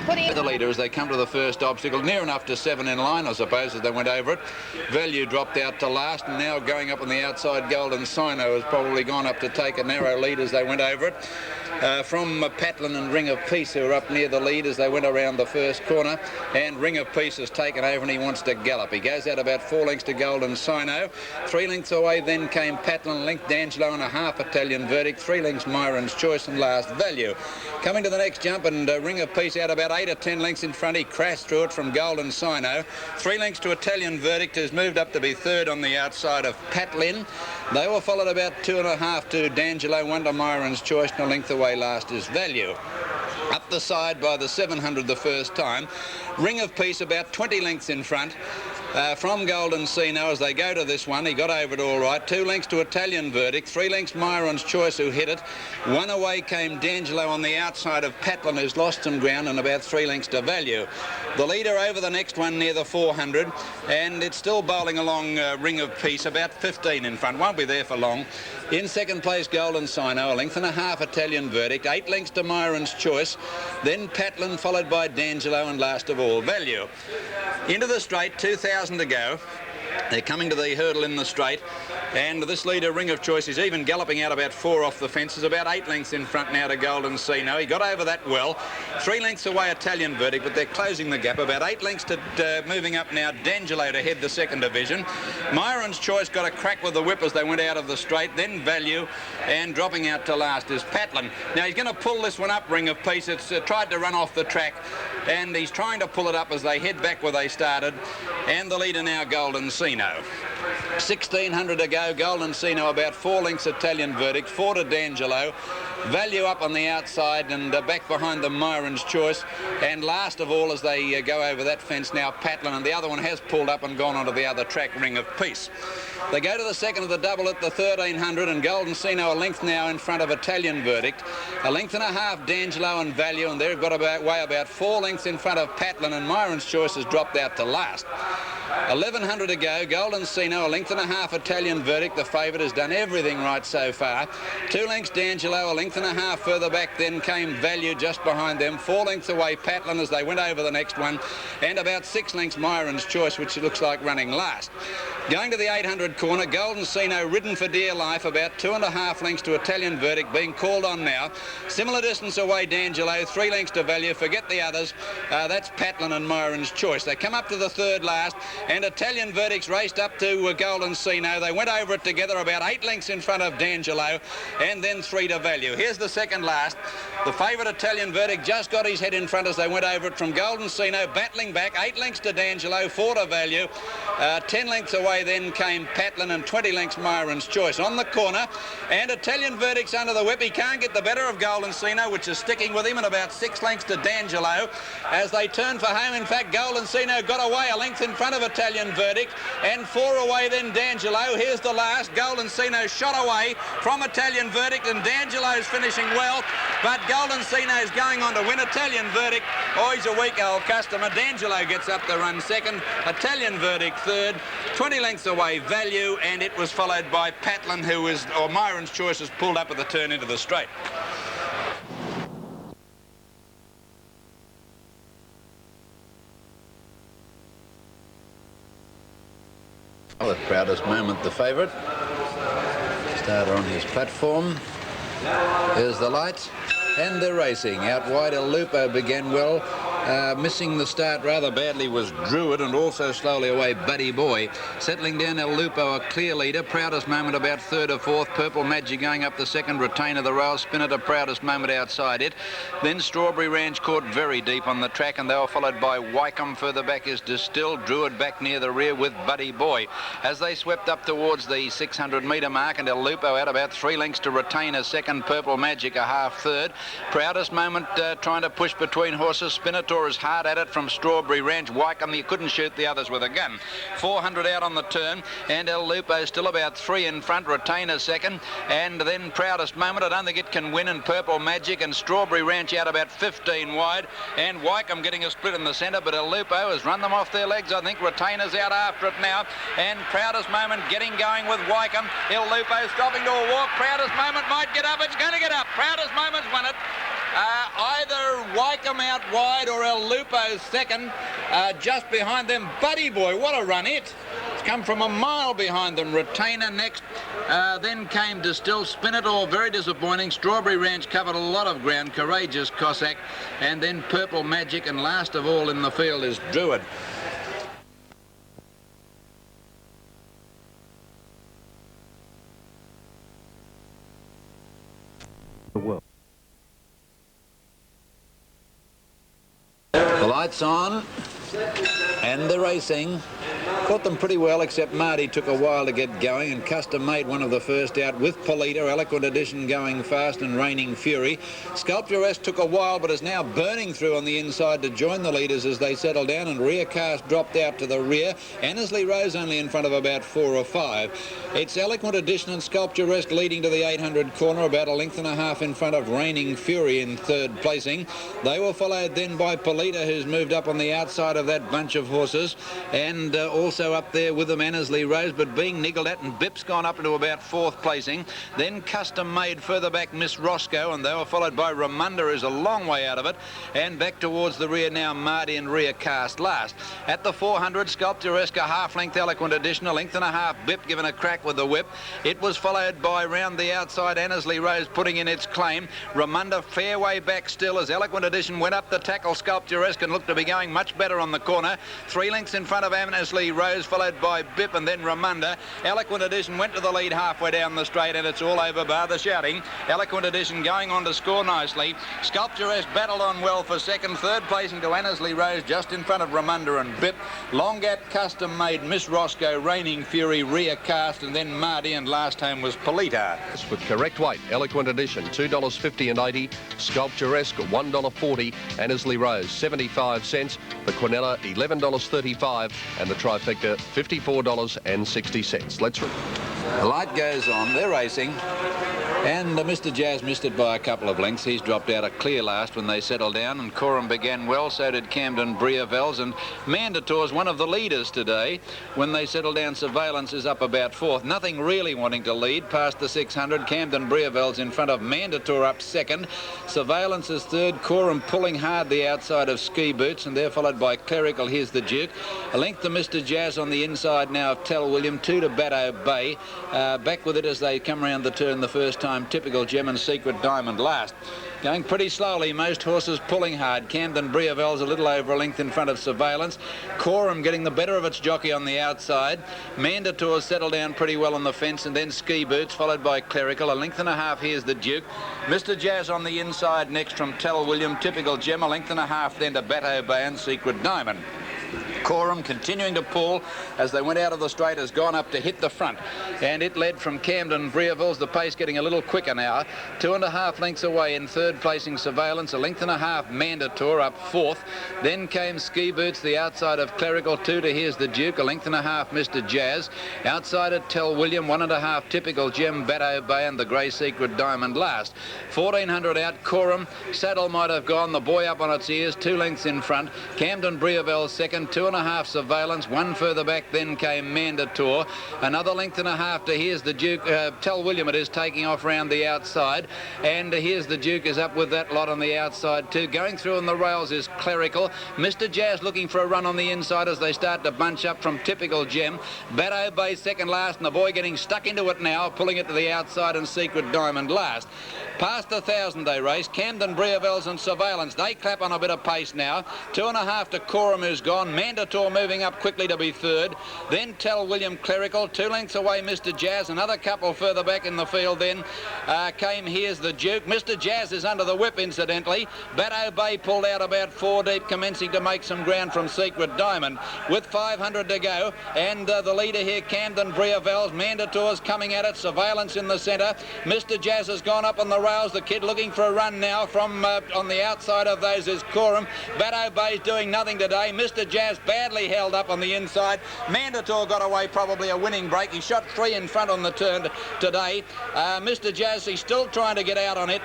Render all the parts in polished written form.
putting the leader as they come to the first obstacle, near enough to 7 in line, I suppose, as they went over it. Value dropped out to last, and now going up on the outside, Golden Sino has probably gone up to take a narrow lead as they went over it. From Patlin and Ring of Peace, who are up near the lead as they went around the first corner, and Ring of Peace has taken over and he wants to gallop. He goes out about 4 lengths to Golden Sino. 3 lengths away then came Patlin, length D'Angelo and a half Italian Verdict, 3 lengths Myron's Choice and last Value. Coming to the next jump, and Ring of Peace out about 8 or 10 lengths in front. He crashed through it from Golden Sino. 3 lengths to Italian Verdict, who's moved up to be third on the outside of Patlin. They were followed about 2.5 to D'Angelo, 1 to Myron's Choice, and a length away last is Value. Up the side by the 700 the first time. Ring of Peace about 20 lengths in front. From Golden Sino as they go to this one. He got over it all right. 2 lengths to Italian Verdict. 3 lengths Myron's Choice, who hit it. 1 away came D'Angelo on the outside of Patlin, who's lost some ground, and about 3 lengths to Value. The leader over the next one near the 400, and it's still bowling along Ring of Peace, about 15 in front. Won't be there for long. In second place, Golden Sino, a length and a half Italian Verdict. 8 lengths to Myron's Choice. Then Patlin, followed by D'Angelo, and last of all, Value. Into the straight, 2,000 to go. They're coming to the hurdle in the straight, and this leader, Ring of Choice, is even galloping out about 4 off the fences, about 8 lengths in front now to Golden Sino. He got over that well. 3 lengths away Italian Verdict, but they're closing the gap. About 8 lengths to moving up now, D'Angelo to head the second division. Myron's Choice got a crack with the whip as they went out of the straight, then Value, and dropping out to last is Patlin. Now he's going to pull this one up, Ring of Peace. It's tried to run off the track, and he's trying to pull it up as they head back where they started, and the leader now, Golden Sino. 1,600 to go. Golden Sino about 4 lengths Italian Verdict, 4 to D'Angelo. Value up on the outside, and back behind the Myron's Choice. And last of all, as they go over that fence now, Patlin, and the other one has pulled up and gone onto the other track, Ring of Peace. They go to the second of the double at the 1,300, and Golden Sino a length now in front of Italian Verdict. A length and a half D'Angelo and Value, and they've got about 4 lengths in front of Patlin, and Myron's Choice has dropped out to last. 1,100 to go. Golden Sino, a length and a half Italian Verdict. The favourite has done everything right so far. 2 lengths D'Angelo, a length and a half further back. Then came Value just behind them. 4 lengths away Patlin as they went over the next one. And about 6 lengths Myron's Choice, which looks like running last. Going to the 800 corner, Golden Sino ridden for dear life. About 2.5 lengths to Italian Verdict, being called on now. Similar distance away D'Angelo, 3 lengths to Value. Forget the others. That's Patlin and Myron's Choice. They come up to the third last. And Italian Verdict's raced up to Golden Sino. They went over it together, about 8 lengths in front of D'Angelo, and then 3 to Value. Here's the second last. The favourite Italian Verdict just got his head in front as they went over it from Golden Sino, battling back, 8 lengths to D'Angelo, 4 to Value. 10 lengths away then came Patlin, and 20 lengths Myron's Choice. On the corner, and Italian Verdict's under the whip. He can't get the better of Golden Sino, which is sticking with him, and about 6 lengths to D'Angelo. As they turn for home, in fact, Golden Sino got away a length in front of Italian Verdict, and 4 away then D'Angelo. Here's the last. Golden Sino shot away from Italian Verdict, and D'Angelo's finishing well, but Golden Sino's going on to win. Italian Verdict, oh, he's a weak old customer. D'Angelo gets up to run second. Italian Verdict third. 20 lengths away Value, and it was followed by Patlin, or Myron's Choice has pulled up at the turn into the straight. The proudest moment, the favourite. Starter on his platform. There's the lights, and they're racing. Out wide, El Lupo began well. Missing the start rather badly was Druid, and also slowly away Buddy Boy. Settling down, El Lupo a clear leader. Proudest moment about third or fourth. Purple Magic going up the second. Retainer the rail. Spinner to proudest moment outside it. Then Strawberry Ranch caught very deep on the track, and they were followed by Wycombe. Further back is Distilled. Druid back near the rear with Buddy Boy. As they swept up towards the 600 metre mark, and El Lupo out about 3 lengths to Retainer second. Purple Magic a half third. Proudest moment trying to push between horses. Spinner is hard at it from Strawberry Ranch. Wycombe, you couldn't shoot the others with a gun. 400 out on the turn, and El Lupo still about 3 in front. Retainer second, and then Proudest Moment. I don't think it can win, and Purple Magic and Strawberry Ranch out about 15 wide, and Wycombe getting a split in the centre, but El Lupo has run them off their legs. I think Retainer's out after it now, and Proudest Moment getting going with Wycombe. El Lupo stopping to a walk. Proudest Moment might get up. It's going to get up. Proudest Moment's won it. Either Wycombe out wide or El Lupo second. Just behind them, Buddy Boy. What a run it. It's come from a mile behind them. Retainer next. Then came Distill, Spin It All, very disappointing. Strawberry Ranch covered a lot of ground. Courageous Cossack. And then Purple Magic. And last of all in the field is Druid. The lights on and the racing. Caught them pretty well, except Marty took a while to get going, and Custom made one of the first out with Polita. Eloquent Edition going fast, and Raining Fury. Sculpturesque took a while, but is now burning through on the inside to join the leaders as they settle down, and Rear Cast dropped out to the rear. Annesley Rose only in front of about 4 or 5. It's Eloquent Edition and Sculpturesque leading to the 800 corner, about a length and a half in front of Raining Fury in third placing. They were followed then by Polita, who's moved up on the outside of that bunch of horses, and also up there with them Annesley Rose, but being niggled at, and Bip's gone up into about 4th placing. Then Custom Made further back Miss Roscoe, and they were followed by Ramunda, who's a long way out of it, and back towards the rear now Marty and Rear Cast last. At the 400, Sculpturesque a half-length Eloquent Edition, a length and a half Bip given a crack with the whip. It was followed by round the outside Annesley Rose putting in its claim. Ramunda fair way back still as Eloquent Edition went up the tackle Sculpturesque and looked to be going much better on the corner. 3 lengths in front of Annesley Rose, followed by Bip and then Ramunda. Eloquent Edition went to the lead halfway down the straight, and it's all over bar the shouting. Eloquent Edition going on to score nicely. Sculpturesque battled on well for second. Third placing to Annesley Rose, just in front of Ramunda and Bip. Longat Custom Made, Miss Roscoe, Raining Fury, Rear Cast, and then Marty, and last home was Polita. With correct weight, Eloquent Edition $2.50 and 80, Sculpturesque $1.40, Annesley Rose 75 cents, the Quinella $11.35, and the Trifecta $54.60. Let's read. The light goes on, they're racing, and Mr. Jazz missed it by a couple of lengths. He's dropped out a clear last when they settled down, and Coram began well, so did Camden Briavels, and Mandator's one of the leaders today. When they settle down, Surveillance is up about 4th. Nothing really wanting to lead past the 600. Camden Briavels in front of Mandator up 2nd. Surveillance is 3rd. Coram pulling hard the outside of Ski Boots, and they're followed by Clerical. Here's the Duke. A length to Mr. Jazz on the inside now of Tell William. 2 to Batto Bay. Back with it as they come around the turn the first time. Typical Gem and Secret Diamond last. Going pretty slowly, most horses pulling hard. Camden Briavels a little over a length in front of Surveillance. Coram getting the better of its jockey on the outside. Mandator's settled down pretty well on the fence, and then Ski Boots followed by Clerical. A length and a half, here's the Duke. Mr. Jazz on the inside next from Tell William. Typical Gem, a length and a half then to Batto Bay and Secret Diamond. Coram continuing to pull as they went out of the straight, has gone up to hit the front, and it led from Camden Briavels, the pace getting a little quicker now. 2.5 lengths away in third placing Surveillance, a length and a half Mandator up 4th. Then came Ski Boots, the outside of Clerical. 2 to Here's the Duke, a length and a half Mr. Jazz. Outside at Tell William, 1.5 Typical Gem, Batto Bay and the Grey Secret Diamond last. 1400 out Coram. Saddle might have gone, the boy up on its ears, 2 lengths in front. Camden Briavels second, 2.5 Surveillance, 1 further back then came Mandator. Another length and a half to Here's the Duke. Tell William it is taking off round the outside, and Here's the Duke is up with that lot on the outside too. Going through on the rails is Clerical. Mr. Jazz looking for a run on the inside as they start to bunch up from Typical Gem. Batto Bay second last, and the boy getting stuck into it now, pulling it to the outside, and Secret Diamond last. Past 1,000 they race. Camden Briavels and Surveillance, they clap on a bit of pace now. 2.5 to Coram, who's gone. Mandator moving up quickly to be 3rd. Then Tell William Clerical. 2 lengths away Mr. Jazz. Another couple further back in the field then came Here's the Duke. Mr. Jazz is under the whip incidentally. Batto Bay pulled out about 4 deep, commencing to make some ground from Secret Diamond with 500 to go, and the leader here Camden Briavels. Mandator's coming at it. Surveillance in the centre. Mr. Jazz has gone up on the rails. The kid looking for a run now from on the outside of those is Coram. Batto Bay's doing nothing today. Mr. Jazz badly held up on the inside. Mandator got away, probably a winning break. He shot 3 in front on the turn today. Mr. Jazz, he's still trying to get out on it.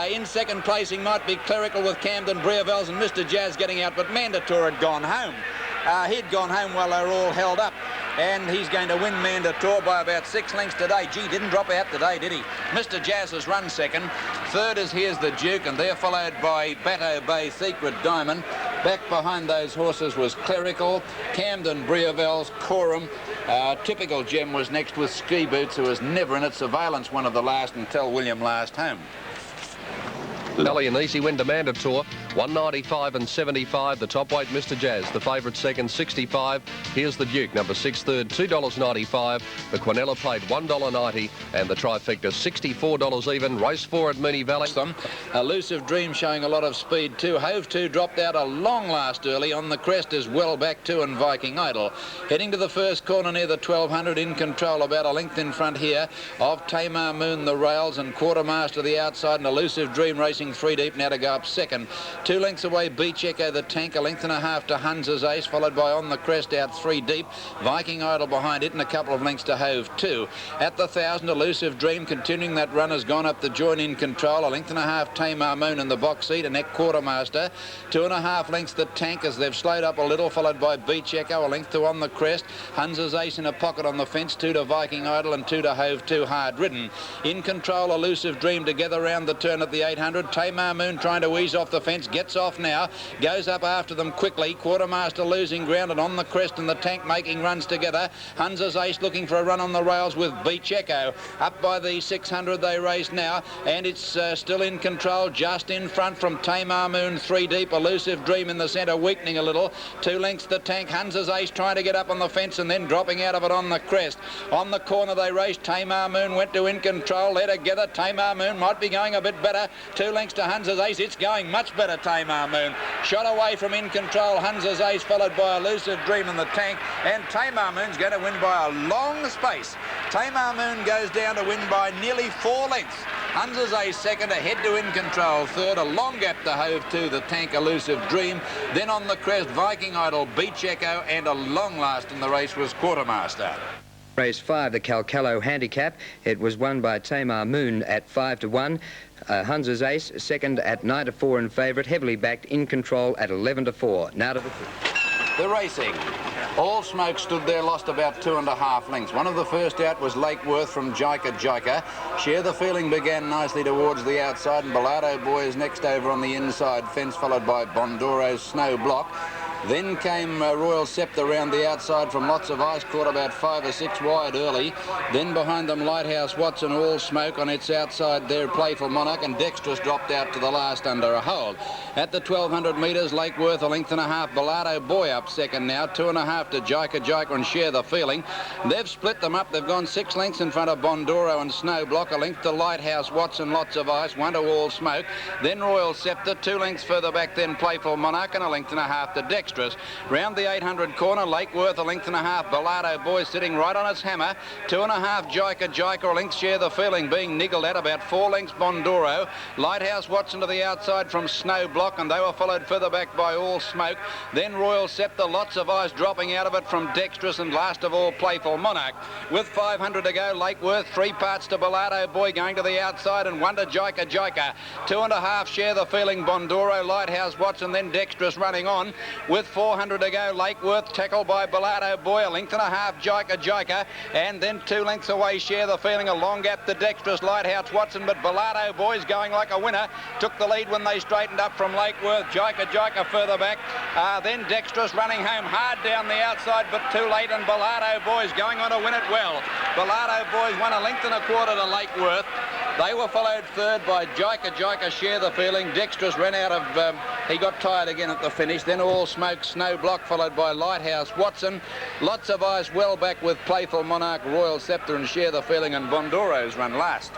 In second placing might be Clerical with Camden Briavels and Mr. Jazz getting out, but Mandator had gone home. He'd gone home while they were all held up, and he's going to win Mandator by about 6 lengths today. Gee, didn't drop out today, did he? Mr. Jazz has run second. Third is Here's the Duke, and they're followed by Batto Bay Secret Diamond. Back behind those horses was Clerical, Camden Briavel's Coram. Typical Gem was next with Ski Boots, who was never in it. Surveillance one of the last until William last home. Valley and Easy Win Demanded Tour, 195 and 75. The top weight, Mr. Jazz. The favourite second, 65. Here's the Duke, number 6 third, $2.95. The Quinella paid $1.90, and the trifecta, $64 even. Race 4 at Moonee Valley. Elusive Dream showing a lot of speed too. Hove 2 dropped out a long last early. On the crest is Well Back 2 and Viking Idol. Heading to the first corner near the 1200, in control about a length in front here of Tamar Moon, the rails, and Quartermaster the outside, and Elusive Dream racing 3 deep now to go up second. 2 lengths away Beach Echo the Tank, a length and a half to Hunz's Ace, followed by On the Crest out 3 deep. Viking Idol behind it, and a couple of lengths to Hove 2. At the 1000, Elusive Dream continuing that run has gone up the joint in control. A length and a half Tamar Moon in the box seat, and neck Quartermaster. 2.5 lengths the Tank as they've slowed up a little, followed by Beach Echo, a length to On the Crest. Hunz's Ace in a pocket on the fence, 2 to Viking Idol and 2 to Hove 2 hard ridden. In control, Elusive Dream together round the turn at the 800. Tamar Moon trying to ease off the fence, gets off now, goes up after them quickly. Quartermaster losing ground, and On the Crest and the Tank making runs together. Hunz's Ace looking for a run on the rails with Beach Echo. Up by the 600 they race now, and it's still in control, just in front from Tamar Moon 3 deep. Elusive Dream in the centre, weakening a little. 2 lengths the Tank. Hunz's Ace trying to get up on the fence and then dropping out of it On the Crest. On the corner they raced. Tamar Moon went to in control. They're together. Tamar Moon might be going a bit better. 2 lengths to Hunz's Ace. It's going much better, Tamar Moon. Shot away from in control, Hunz's Ace, followed by Elusive Dream and the Tank. And Tamar Moon's going to win by a long space. Tamar Moon goes down to win by nearly 4 lengths. Hunz's Ace second, ahead to in control third. A long gap to Hove 2, the Tank, Elusive Dream. Then On the Crest, Viking Idol, Beach Echo, and a long last in the race was Quartermaster. Race 5, the Calcalo Handicap. It was won by Tamar Moon at 5 to 1. Hunz's Ace second at 9 to 4 in favourite, heavily backed in control at 11 to 4. Now to the racing. All Smoke stood there, lost about 2.5 lengths. One of the first out was Lake Worth from Jika Jika. Share the Feeling began nicely towards the outside, and Bellardo Boy is next over on the inside fence, followed by Bondoro's Snow Block. Then came Royal Scepter round the outside from Lots of Ice, caught about 5 or 6 wide early. Then behind them, Lighthouse Watson, All Smoke on its outside there, Playful Monarch, and Dexterous dropped out to the last under a hold. At the 1200 metres, Lake Worth a length and a half. Bellardo Boy up second now, 2.5 to Jika Jika and Share the Feeling. They've split them up. They've gone 6 lengths in front of Bondoro and Snow Block, a length to Lighthouse Watson, Lots of Ice, 1 to All Smoke. Then Royal Scepter, 2 lengths further back, then Playful Monarch, and a length and a half to Dexterous. Round the 800 corner, Lake Worth a length and a half. Bellardo Boy sitting right on its hammer. 2.5 Jika Jika, a length Share the Feeling being niggled at, about 4 lengths Bondoro. Lighthouse Watson to the outside from Snow Block, and they were followed further back by All Smoke. Then Royal Scepter, Lots of Ice dropping out of it from Dexterous, and last of all Playful Monarch. With 500 to go, Lake Worth 3 parts to Bellardo Boy going to the outside, and 1 to Jika Jika. 2.5 Share the Feeling, Bondoro, Lighthouse Watson, then Dexterous running on. With 400 to go, Lake Worth tackled by Bellardo Boy, a length and a half Jika Jika, and then 2 lengths away Share the Feeling, a long gap to Dexterous, Lighthouse Watson, but Bellardo Boy's going like a winner. Took the lead when they straightened up from Lake Worth. Jika Jika further back, then Dexterous running home hard down the outside, but too late, and Bellardo Boy's going on to win it well. Bellardo Boys won a length and a quarter to Lake Worth. They were followed third by Jika Jika, Share the Feeling. Dexterous ran out of, he got tired again at the finish. Then All Smoke, Snow Block, followed by Lighthouse Watson. Lots of Ice well back with Playful Monarch, Royal Scepter and Share the Feeling, and Bondoro's run last.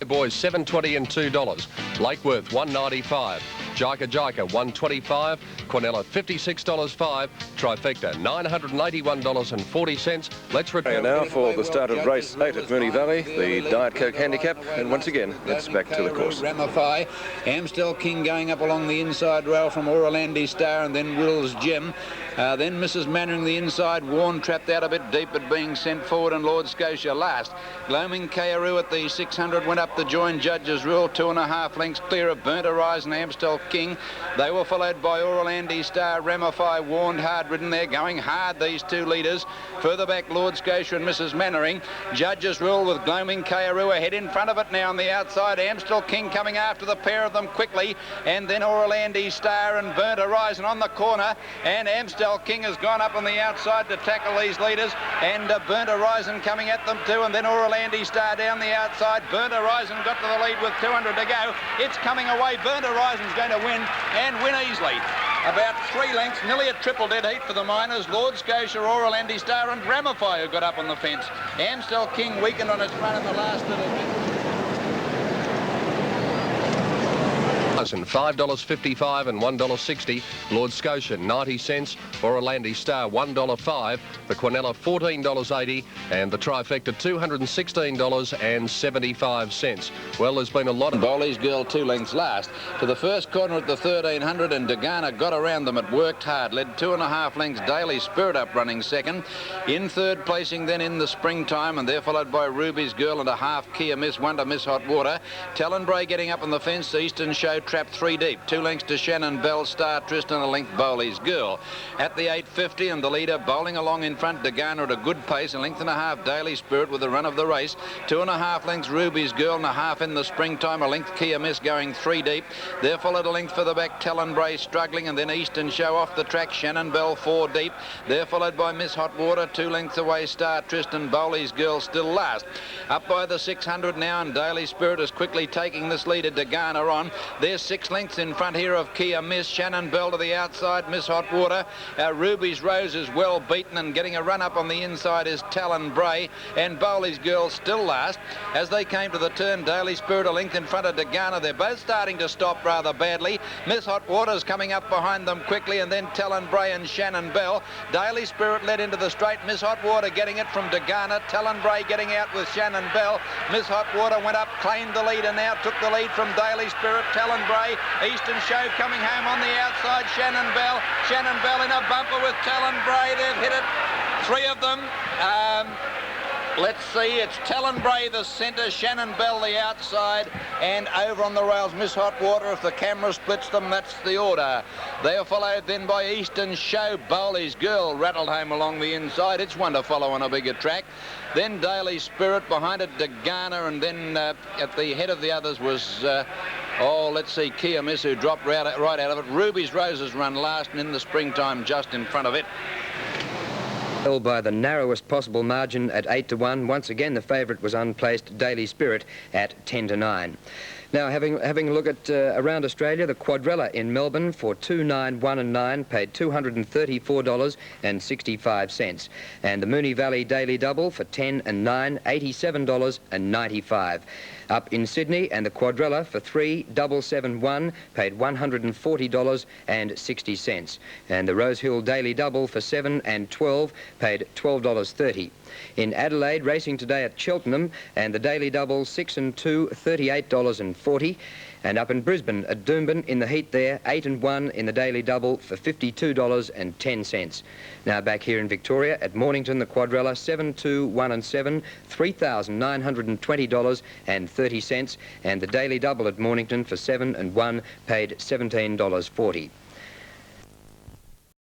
Boys, $7.20 and $2. Lake Worth, $1.95. Jika Jika, $1.25. Quinella, $56.05. Trifecta, $981.40. Let's return now for the start of race 8 at Moonee Valley, the Diet Coke Handicap, and once again, it's back to the course. Ramify, Amstel King going up along the inside rail from Orlandi Star, and then Will's Gem. Then Mrs. Mannering the inside, Warren trapped out a bit deep but being sent forward, and Lord Scotia last. Gloaming Kayaru at the 600 went up to join Judge's Rule, 2.5 lengths clear of Burnt Horizon, Amstel King. They were followed by Orlandi Star, Ramify, Warned, Hard Ridden. They're going hard, these two leaders. Further back, Lord Scotia and Mrs. Mannering. Judge's Rule with Gloaming Kayaru ahead in front of it now on the outside. Amstel King coming after the pair of them quickly, and then Orlandi Star and Burnt Horizon on the corner, and Amstel King has gone up on the outside to tackle these leaders, and Burnt Horizon coming at them too, and then Orlandi Star down the outside. Burnt Horizon got to the lead with 200 to go. It's coming away. Burnt Horizon's going to win, and win easily. About 3 lengths, nearly a triple dead heat for the minors. Lord Scotia, Orlandi Star and Ramify who got up on the fence. Amstel King weakened on its front in the last little bit. $5.55 and $1.60. Lord Scotia 90 cents. Orlandi Star $1.05. The Quinella $14.80, and the trifecta $216.75. Well, there's been a lot of Bowley's Girl 2 lengths last to the first corner at the 1300, and Dagana got around them. It worked hard, led 2.5 lengths. Daily Spirit up running second. In third placing then in the springtime, and they're followed by Ruby's Girl and a half Kia Miss, one to Miss Hot Water. Talonbray getting up on the fence. Eastern Show trapped 3 deep. 2 lengths to Shannon Bell, Star Tristan, a length Bowley's Girl. At the 850, and the leader bowling along in front, Dagana at a good pace, a length and a half Daily Spirit with the run of the race. 2.5 lengths Ruby's Girl and a half in the springtime, a length Kia Miss going 3 deep. There followed a length for the back, Talonbray struggling, and then Eastern Show off the track, Shannon Bell 4 deep. There followed by Miss Hot Water, 2 lengths away, Star Tristan, Bowley's Girl still last. Up by the 600 now, and Daily Spirit is quickly taking this leader, Dagana on. There's 6 lengths in front here of Kia Miss, Shannon Bell to the outside, Miss Hot Water. Ruby's Rose is well beaten, and getting a run up on the inside is Talonbray, and Bowley's Girl still last. As they came to the turn, Daily Spirit a length in front of Dagana. They're both starting to stop rather badly. Miss Hot Water's coming up behind them quickly, and then Talonbray and Shannon Bell. Daily Spirit led into the straight. Miss Hot Water getting it from Dagana. Talonbray getting out with Shannon Bell. Miss Hot Water went up, claimed the lead, and now took the lead from Daily Spirit. Talonbray, Eastern Show coming home on the outside. Shannon Bell in a bumper with Talonbray. They've hit it, 3 of them. Let's see, it's Talonbray the centre, Shannon Bell the outside, and over on the rails, Miss Hot Water. If the camera splits them, that's the order. They are followed then by Eastern Show. Bowley's Girl rattled home along the inside. It's one to follow on a bigger track. Then Daily Spirit, behind it Dagana, and then at the head of the others was, let's see, Kia Miss, who dropped right out of it. Ruby's Roses run last, and in the springtime just in front of it. By the narrowest possible margin at 8 to 1. Once again, the favourite was unplaced, Daily Spirit, at 10 to 9. Now, having a look at around Australia, the Quadrella in Melbourne for 2, 9, 1 and 9 paid $234.65, and the Moonee Valley Daily Double for 10 and 9, $87.95. Up in Sydney, and the Quadrella for 3, 7, 7, 1 paid $140.60, and the Rosehill Daily Double for 7 and 12 paid $12.30. In Adelaide, racing today at Cheltenham, and the Daily Double 6 and 2, $38.40. And up in Brisbane at Doomben in the heat there, 8 and 1 in the Daily Double for $52.10. Now back here in Victoria at Mornington, the Quadrella 7, 2, 1 and 7, $3,920.30, and the Daily Double at Mornington for 7 and 1 paid $17.40.